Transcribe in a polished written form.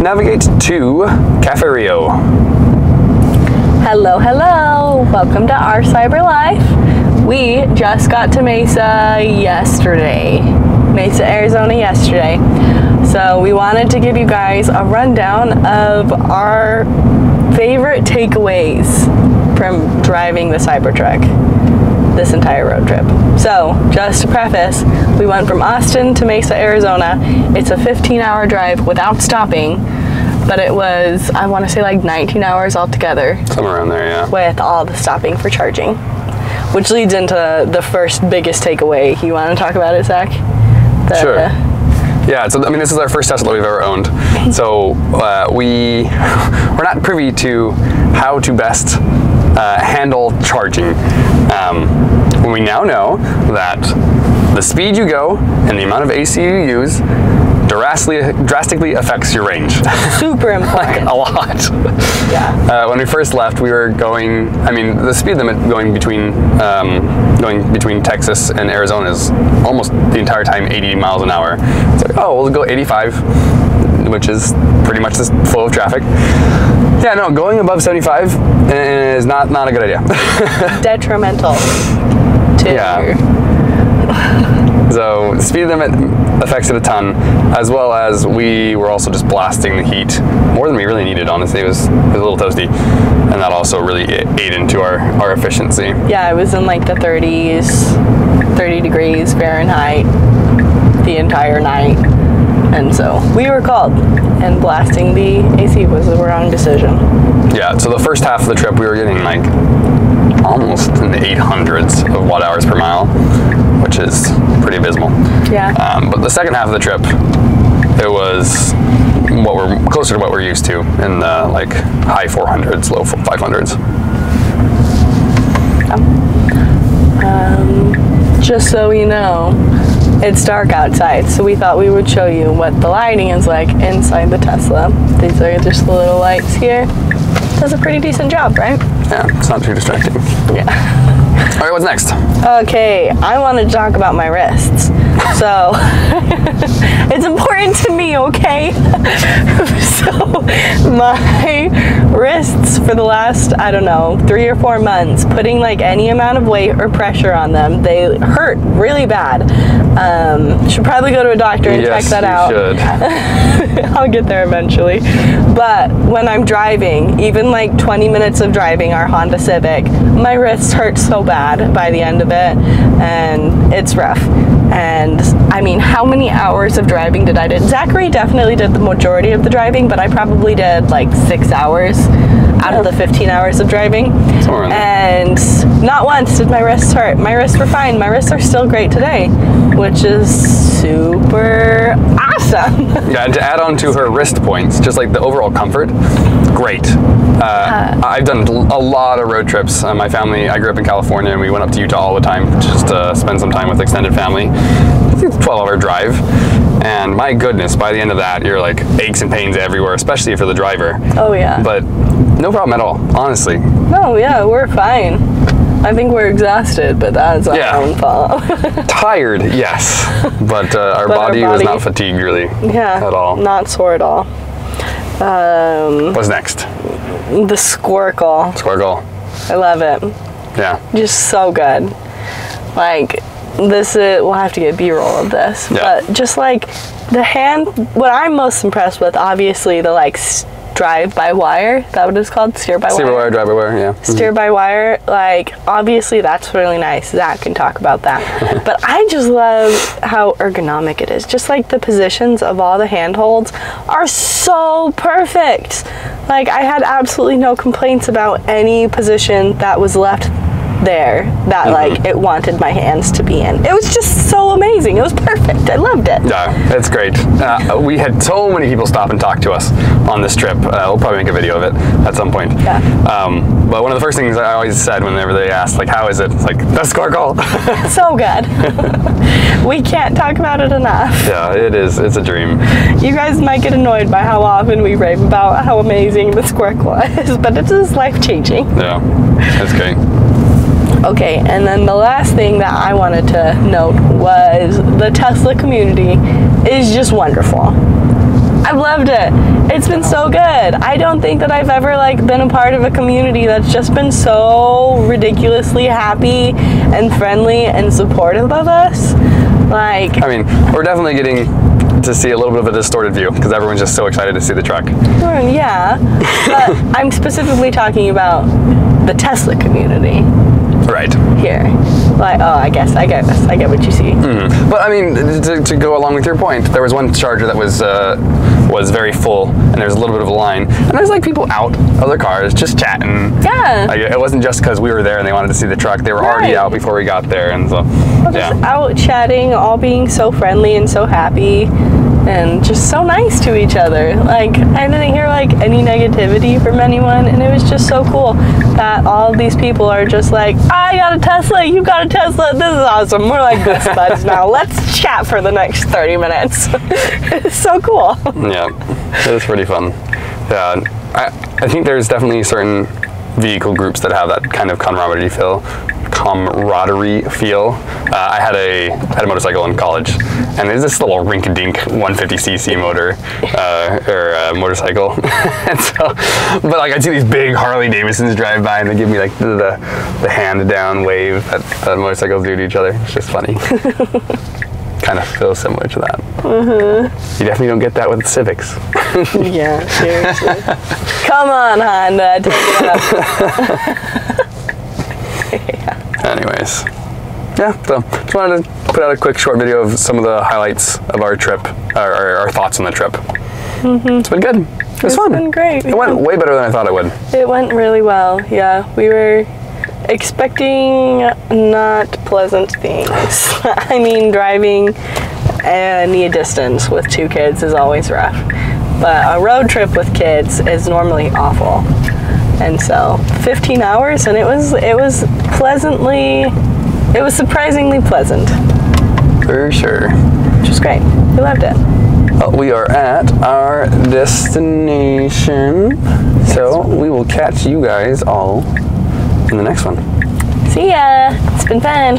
Navigate to Cafe Rio. Hello, hello. Welcome to our cyber life. We just got to Mesa, Arizona yesterday. So we wanted to give you guys a rundown of our favorite takeaways from driving the Cybertruck this entire road trip. So just to preface, we went from Austin to Mesa, Arizona. It's a 15-hour drive without stopping, but it was, I want to say, like 19 hours altogether. Somewhere around there, yeah. With all the stopping for charging. Which leads into the first biggest takeaway. You want to talk about it, Zach? Sure. Yeah, so I mean, this is our first Tesla we've ever owned. So we're not privy to how to best handle charging. We now know that the speed you go and the amount of AC you use drastically affects your range. Super important. Like, a lot. Yeah. When we first left, we were going, I mean, the speed limit going between Texas and Arizona is almost the entire time 80 miles an hour. It's like, oh, we'll go 85, which is pretty much the flow of traffic. Yeah, no, going above 75 is not a good idea. Detrimental to So speed limit affects it a ton, as well as we were also just blasting the heat more than we really needed, honestly. It was a little toasty, and that also really ate into our efficiency. Yeah, it was in like the 30s, 30 degrees Fahrenheit the entire night, and so we were cold, and blasting the AC was the wrong decision. Yeah, so the first half of the trip we were getting like almost in the 800s of watt hours per mile, which is pretty abysmal. Yeah. But the second half of the trip, it was closer to what we're used to in the like high 400s, low 500s. Just so you know, it's dark outside, so we thought we would show you what the lighting is like inside the Tesla. These are just the little lights here. Does a pretty decent job, right? Yeah, it's not too distracting. Yeah. All right, what's next? Okay, I wanted to talk about my wrists. So, it's important to me, okay? So, my wrists for the last, I don't know, 3 or 4 months, putting like any amount of weight or pressure on them, they hurt really bad. Should probably go to a doctor and check that out. Yes, you should. I'll get there eventually. But when I'm driving, even like 20 minutes of driving our Honda Civic, my wrists hurt so bad by the end of it, and it's rough. And I mean, how many hours of driving did I do? Zachary definitely did the majority of the driving, but I probably did like 6 hours out of the 15 hours of driving. And not once did my wrists hurt. My wrists were fine. My wrists are still great today, which is super awesome. Yeah, and to add on to her wrist points, just like the overall comfort, great. I've done a lot of road trips. My family, I grew up in California, and we went up to Utah all the time just to spend some time with extended family. It's a 12-hour drive, and my goodness, by the end of that, you're like aches and pains everywhere, especially for the driver. Oh yeah. But no problem at all, honestly. No, yeah, we're fine. I think we're exhausted, but that's our own fault. Tired, yes, but our body was not fatigued really at all. Not sore at all. What's next? The SQUIRCAL. SQUIRCAL. I love it. Yeah. Just so good. Like, this is, we'll have to get B-roll of this, but just like the hand, what I'm most impressed with, obviously the like drive-by-wire, is that what it's called? Steer-by-wire? Steer-by-wire, drive-by-wire, yeah. Steer-by-wire, like, obviously that's really nice. Zach can talk about that. But I just love how ergonomic it is. Just like the positions of all the handholds are so perfect. Like, I had absolutely no complaints about any position that was left there that like it wanted my hands to be in. It was just so amazing. It was perfect. I loved it. Yeah, it's great. We had so many people stop and talk to us on this trip. We'll probably make a video of it at some point. Yeah. But one of the first things I always said whenever they asked, like, how is it? It's like, that's SQUIRCAL. So good. We can't talk about it enough. Yeah, it is. It's a dream. You guys might get annoyed by how often we rave about how amazing the SQUIRCAL is, but it is life-changing. Yeah, it's great. Okay, and then the last thing that I wanted to note was the Tesla community is just wonderful. I've loved it. It's been so good. I don't think that I've ever like been a part of a community that's just been so ridiculously happy and friendly and supportive of us. Like, I mean, we're definitely getting to see a little bit of a distorted view because everyone's just so excited to see the truck. Yeah, but I'm specifically talking about the Tesla community. Right. Here. Like, oh, I get what you see. But I mean, to go along with your point, there was one charger that was very full, and there was a little bit of a line, and there's like people out of their cars just chatting. Yeah. Like, it wasn't just because we were there and they wanted to see the truck; they were already out before we got there, and so Just out chatting, all being so friendly and so happy, and just so nice to each other. Like, I didn't hear like any negativity from anyone, and it was just so cool that all of these people are just like, I got a Tesla, you got a Tesla, this is awesome. We're like best buds now. Let's chat for the next 30 minutes. It's so cool. Yeah, it was pretty fun. Yeah, I think there's definitely certain vehicle groups that have that kind of camaraderie feel. I had a motorcycle in college, and there's this little rink-a-dink 150cc motor motorcycle. And so, but like I'd see these big Harley Davidsons drive by, and they give me like the hand down wave that motorcycles do to each other. It's just funny. Kind of feels similar to that. You definitely don't get that with Civics. Yeah, seriously. Come on, Honda, take it up. Anyways, yeah, so just wanted to put out a quick short video of some of the highlights of our trip, our thoughts on the trip. It's been good. It was fun. It's been great. It went way better than I thought it would. It went really well, yeah. We were expecting not pleasant things. I mean, driving any distance with 2 kids is always rough, but a road trip with kids is normally awful. And so 15 hours, and it was surprisingly pleasant. For sure. Which was great. We loved it. Well, we are at our destination, so we will catch you guys all in the next one. See ya. It's been fun.